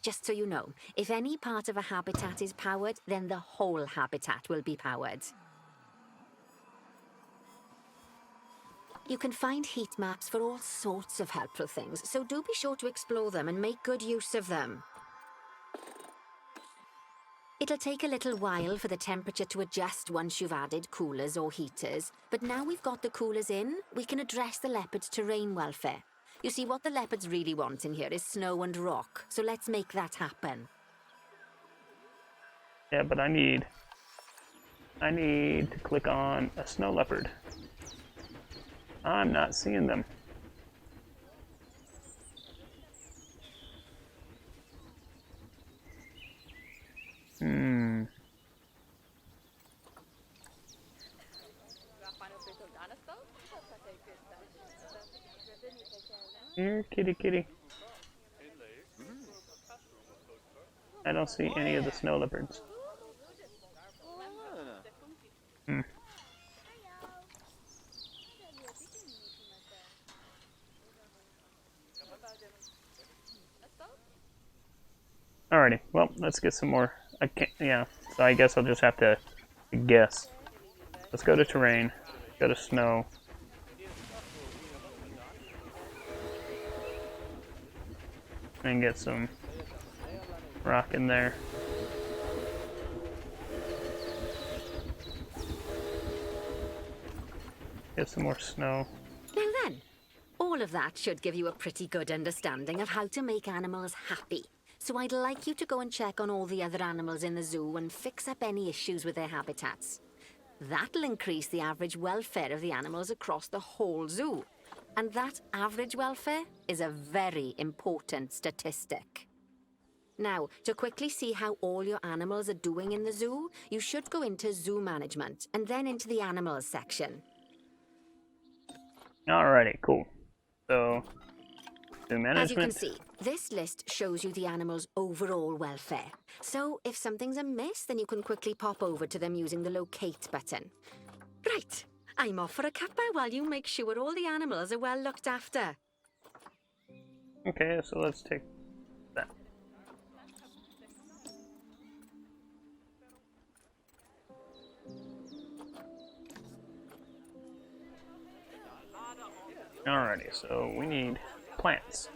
Just so you know, if any part of a habitat is powered, then the whole habitat will be powered. You can find heat maps for all sorts of helpful things, so do be sure to explore them and make good use of them. It'll take a little while for the temperature to adjust once you've added coolers or heaters, but now we've got the coolers in, we can address the leopard's terrain welfare. You see, what the leopards really want in here is snow and rock, so let's make that happen. Yeah, but I need to click on a snow leopard. I'm not seeing them. Here, kitty, kitty. I don't see any of the snow leopards. Alrighty, well, let's get some more. I can't, yeah, so I guess I'll just have to I guess. Let's go to terrain. Go to snow. And get some rock in there. Get some more snow. Now then, all of that should give you a pretty good understanding of how to make animals happy. So I'd like you to go and check on all the other animals in the zoo and fix up any issues with their habitats. That'll increase the average welfare of the animals across the whole zoo. And that average welfare is a very important statistic. Now, to quickly see how all your animals are doing in the zoo, you should go into zoo management and then into the animals section. Alrighty, cool. So, zoo management. As you can see, this list shows you the animals' overall welfare. So, if something's amiss, then you can quickly pop over to them using the locate button. Right, I'm off for a cuppa while you make sure all the animals are well looked after. Okay, so let's take that. Alrighty, so we need plants.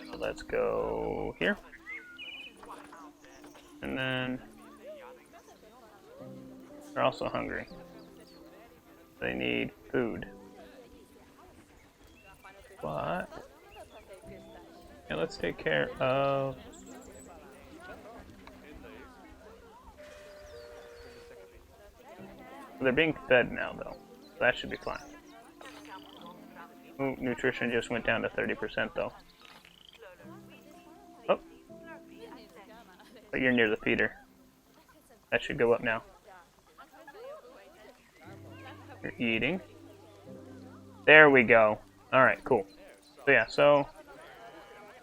So let's go here. And then they're also hungry. They need food. But yeah, let's take care of they're being fed now though. That should be fine. Ooh, nutrition just went down to 30% though. Oh. But you're near the feeder. That should go up now. You're eating. There we go. Alright, cool. So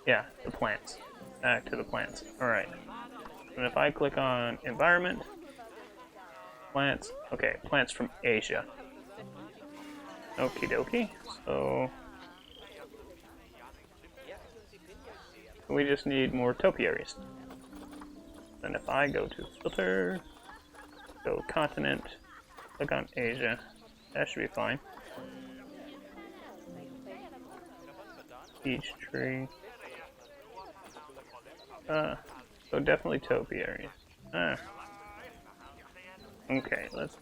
yeah, the plants. Back to the plants. Alright. And if I click on environment, plants. Okay, plants from Asia. Okie dokie. So we just need more topiaries. Then if I go to filter, go continent, click on Asia, that should be fine. Each tree. So definitely topiaries. Okay, let's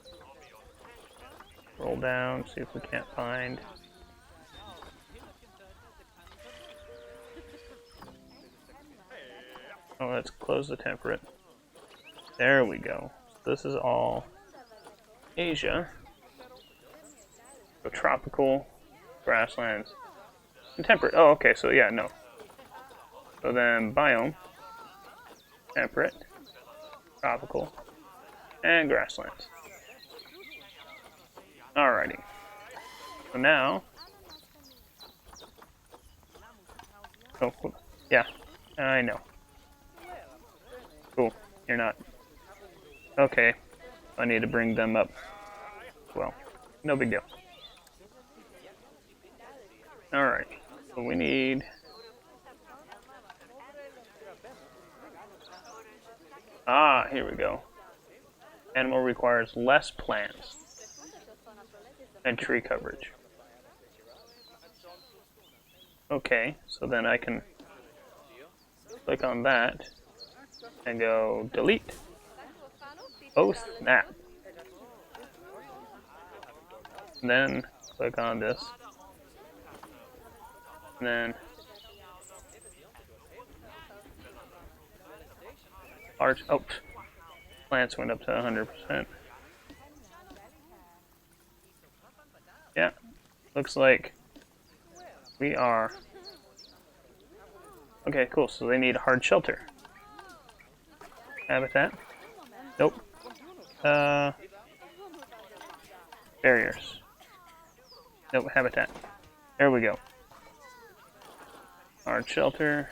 roll down, see if we can't find. Oh, let's close the temperate. There we go. So this is all Asia. So tropical, grasslands, and temperate. Oh, okay, so yeah, no. So then biome, temperate, tropical, and grasslands. Alrighty. So now, oh, yeah, I know. Cool, you're not. Okay, I need to bring them up. Well, no big deal. Alright, so we need. Ah, here we go. Animal requires less plants and tree coverage. Okay, so then I can click on that and go delete. Oh snap. And then click on this. And then plants went up to 100%. Yeah, looks like we are. Okay, cool. So they need hard shelter. Habitat. Nope. Barriers. Nope, habitat. There we go. Hard shelter.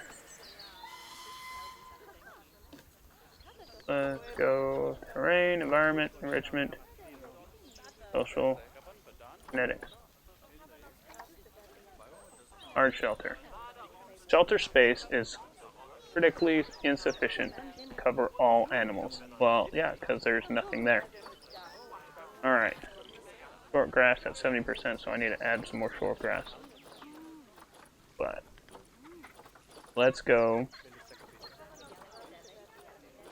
Let's go terrain, environment, enrichment, social, genetics. Hard shelter. Shelter space is critically insufficient to cover all animals. Well, yeah, because there's nothing there. Alright. Short grass at 70%, so I need to add some more short grass. But let's go.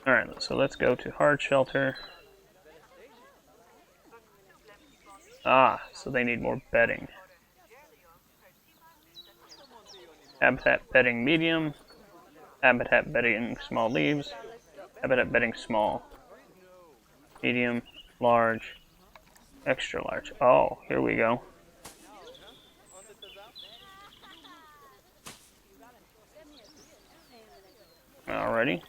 Alright, so let's go to hard shelter. Ah, so they need more bedding. Habitat bedding medium. Habitat bedding small leaves. Habitat bedding small. Medium, large, extra large. Oh, here we go. Alrighty.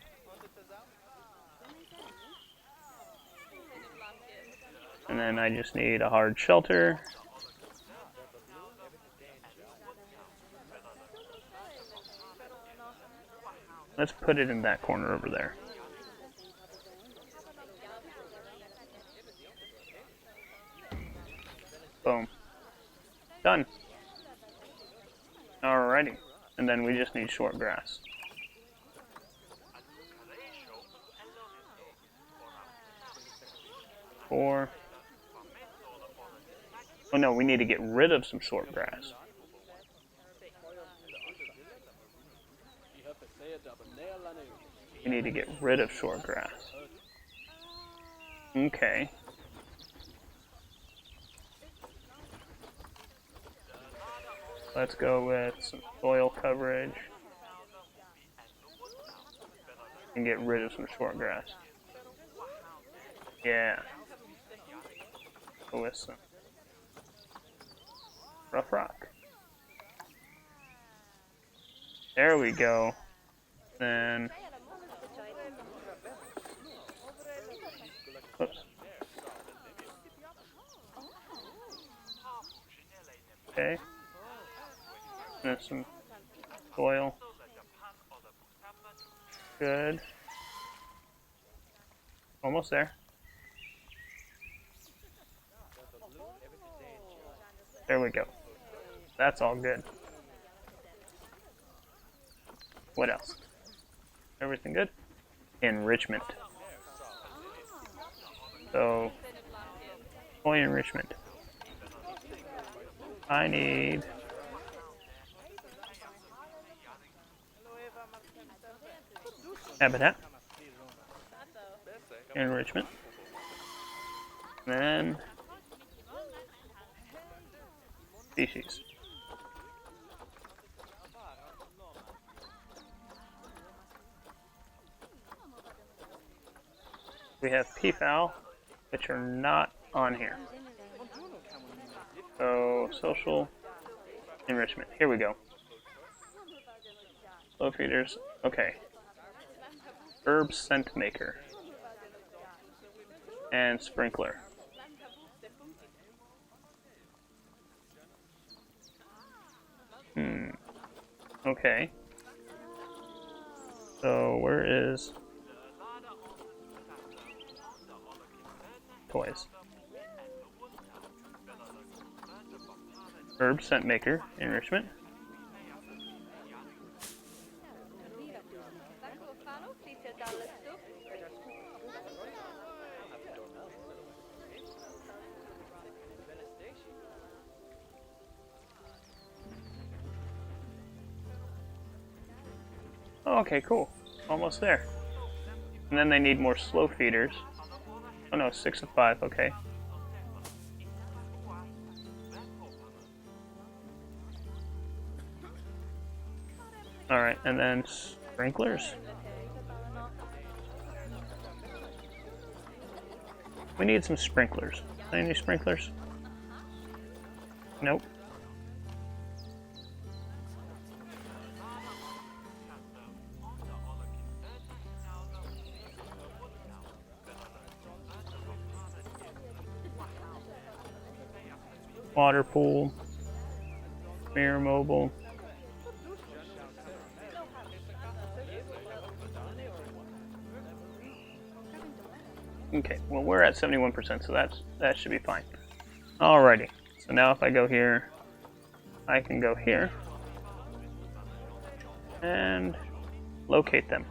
And then I just need a hard shelter. Let's put it in that corner over there. Boom. Done. Alrighty. And then we just need short grass. Four. Oh no, we need to get rid of some short grass. We need to get rid of short grass. Okay. Let's go with some soil coverage. And get rid of some short grass. Yeah. Go with some rough rock. There we go. Then, oops. Okay. And some soil. Good. Almost there. There we go. That's all good. What else? Everything good? Enrichment. So, toy enrichment. I need habitat. Enrichment. And then species. We have peafowl, which are not on here. So, social enrichment. Here we go. Slow feeders. Okay. Herb scent maker. And sprinkler. Okay. So, where is toys? Herb scent maker, enrichment. Oh, okay, cool. Almost there. And then they need more slow feeders. Oh no, 6 of 5, okay. Alright, and then sprinklers. We need some sprinklers. Any sprinklers? Nope. Water pool, mirror mobile. Okay, well we're at 71%, so that should be fine. Alrighty, so now if I go here, I can go here and locate them.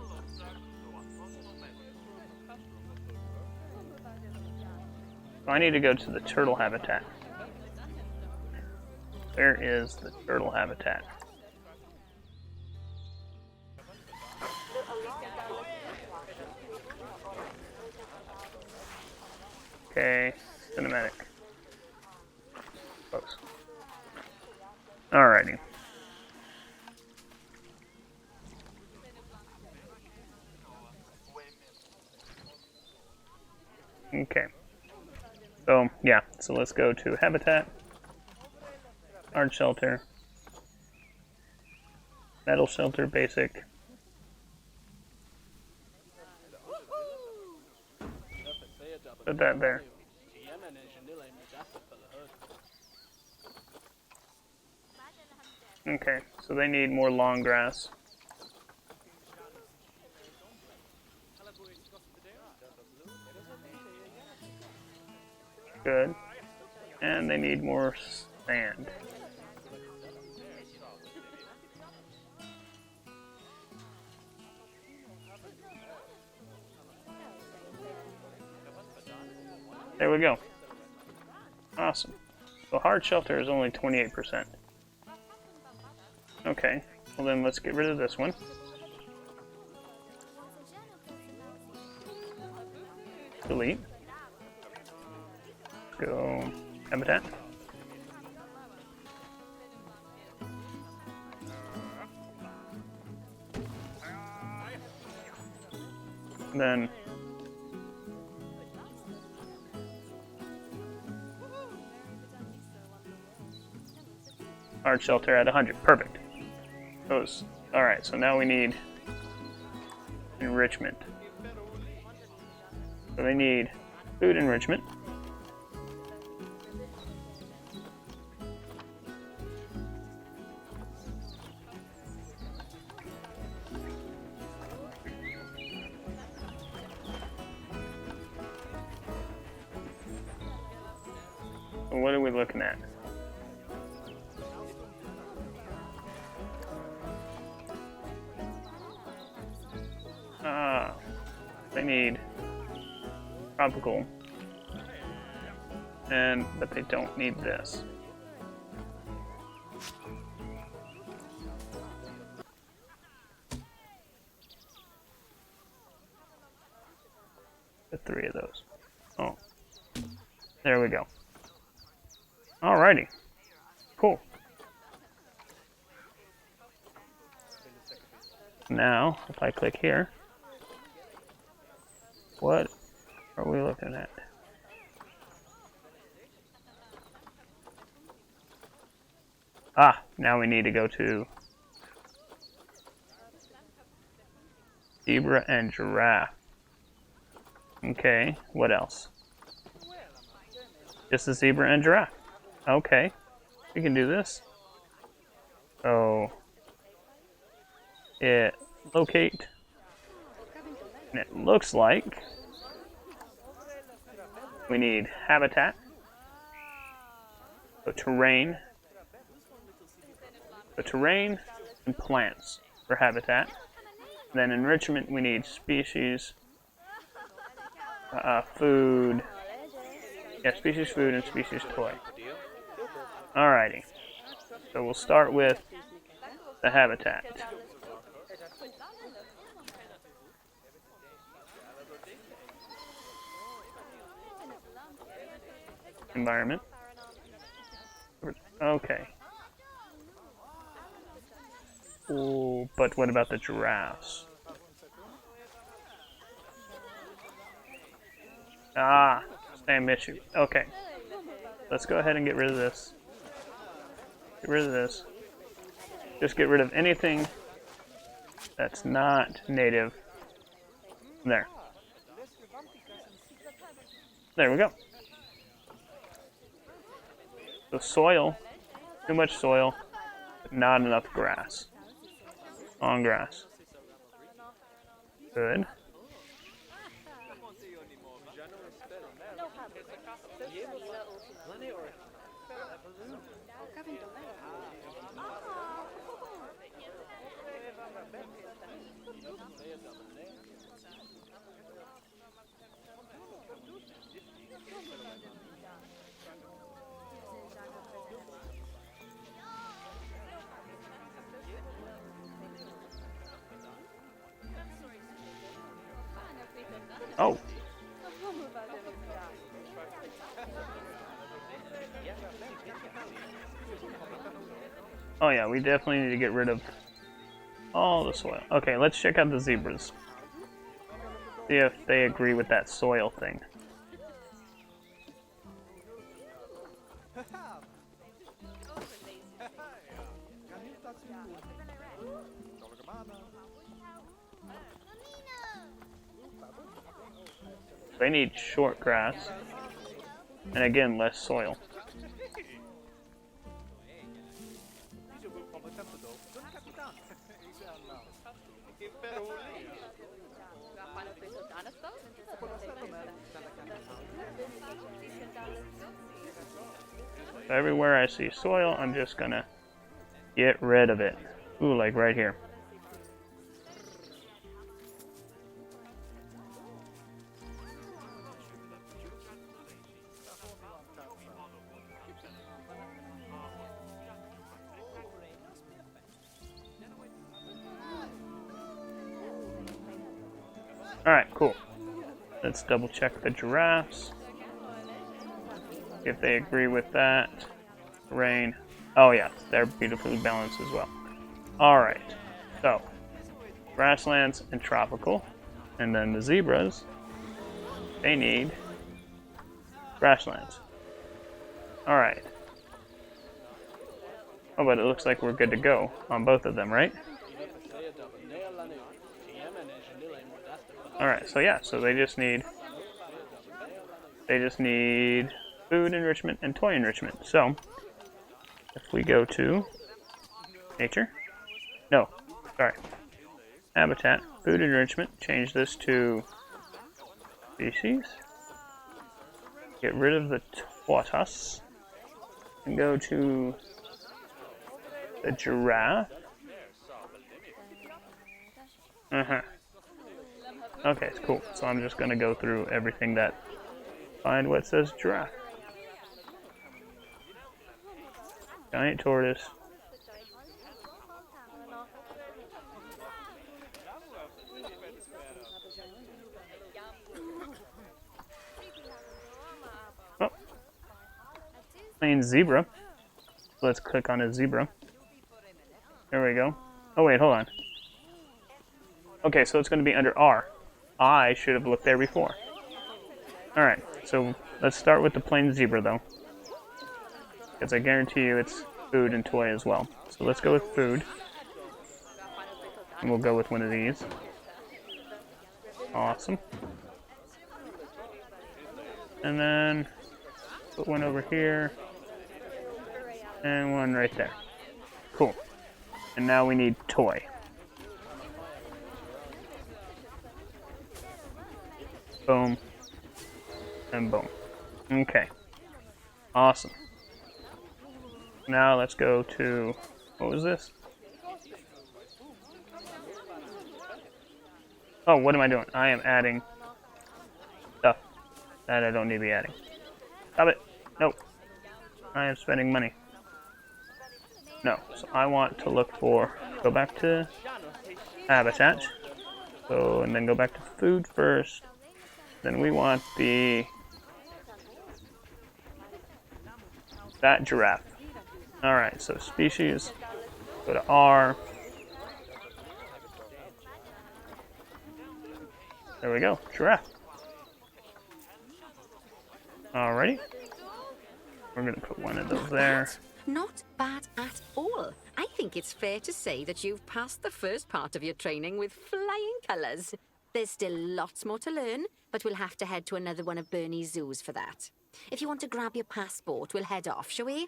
So I need to go to the turtle habitat. Where is the turtle habitat? Okay, cinematic. Close. Alrighty. Okay. So, yeah, so let's go to habitat, hard shelter, metal shelter, basic. Put that there. Okay, so they need more long grass. Good. And they need more sand. There we go. Awesome. So hard shelter is only 28%. Okay, well then let's get rid of this one. Delete. Go habitat. Then hard shelter at 100. Perfect. Those. Alright, so now we need enrichment. So they need food enrichment. So what are we looking at? They need tropical, but they don't need this. The 3 of those. Oh, there we go. Alrighty, cool. Now, if I click here, what are we looking at? Ah, now we need to go to zebra and giraffe. Okay, what else? Just the zebra and giraffe. Okay, we can do this. So, locate, and it looks like we need habitat, so terrain, and plants for habitat. Then enrichment, we need species, food, species food and species toy. Alrighty, so we'll start with the habitat. Environment. Okay. Ooh, but what about the giraffes? Ah, same issue. Okay. Let's go ahead and get rid of this. Get rid of this. Just get rid of anything that's not native. There. There we go. The soil, too much soil, but not enough grass. On grass. Good. Oh. Oh yeah, we definitely need to get rid of all the soil. Okay, let's check out the zebras. See if they agree with that soil thing. They need short grass, and again, less soil. So everywhere I see soil, I'm just gonna get rid of it. Ooh, like right here. Alright, cool. Let's double check the giraffes. If they agree with that. Rain. Oh yeah, they're beautifully balanced as well. Alright, so grasslands and tropical. And then the zebras, they need grasslands. Alright. Oh, but it looks like we're good to go on both of them, right? Alright, so yeah, so they just need food enrichment and toy enrichment. So if we go to nature, no, sorry, habitat, food enrichment, change this to species, get rid of the tortoise, and go to the giraffe. Okay, it's cool. So I'm just gonna go through everything that find what says giraffe. Giant tortoise. Oh. Plain zebra. Let's click on a zebra. There we go. Oh wait, hold on. Okay, so it's going to be under R. I should have looked there before. Alright, so let's start with the plain zebra though. Because I guarantee you it's food and toy as well. So let's go with food. And we'll go with one of these. Awesome. And then put one over here. And one right there. Cool. And now we need toy. Boom. And boom. Okay. Awesome. Now let's go to, what was this? Oh, what am I doing? I am adding stuff that I don't need to be adding. Stop it. Nope. I am spending money. No. So I want to look for, go back to habitat. So, and then go back to food first. Then we want that giraffe. Alright, so species, go to R. There we go, giraffe. Alrighty. We're gonna put one of those there. Not bad at all. I think it's fair to say that you've passed the first part of your training with flying colours. There's still lots more to learn, but we'll have to head to another one of Bernie's zoos for that. If you want to grab your passport, we'll head off, shall we?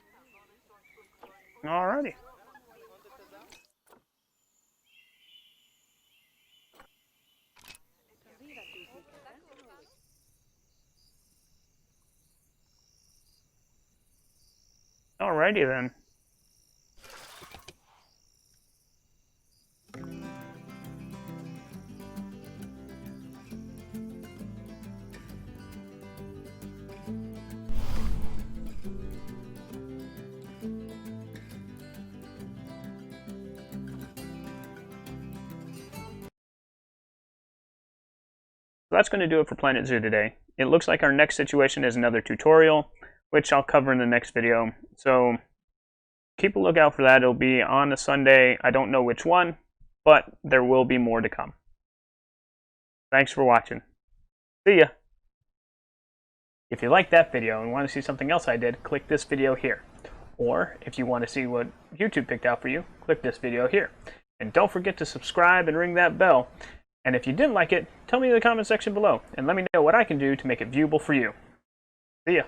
Alrighty. Alrighty then. So that's going to do it for Planet Zoo today. It looks like our next situation is another tutorial, which I'll cover in the next video. So keep a lookout for that. It'll be on a Sunday. I don't know which one, but there will be more to come. Thanks for watching. See ya! If you liked that video and want to see something else I did, click this video here. Or if you want to see what YouTube picked out for you, click this video here. And don't forget to subscribe and ring that bell. And if you didn't like it, tell me in the comment section below and let me know what I can do to make it viewable for you. See ya!